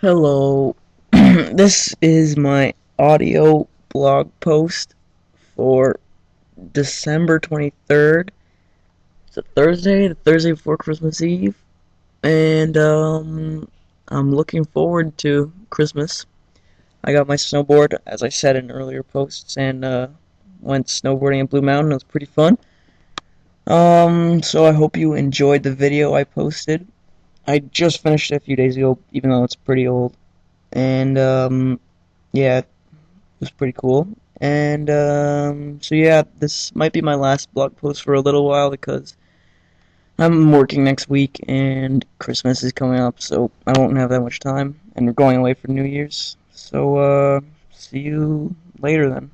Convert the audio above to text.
Hello. This is my audio blog post for December 23rd. It's a Thursday, the Thursday before Christmas Eve, and I'm looking forward to Christmas. I got my snowboard, as I said in earlier posts, and went snowboarding in Blue Mountain. It was pretty fun. So I hope you enjoyed the video I posted. I just finished it a few days ago, even though it's pretty old. And yeah, it was pretty cool. And so yeah, this might be my last blog post for a little while because I'm working next week and Christmas is coming up, so I won't have that much time. And we're going away for New Year's. So see you later then.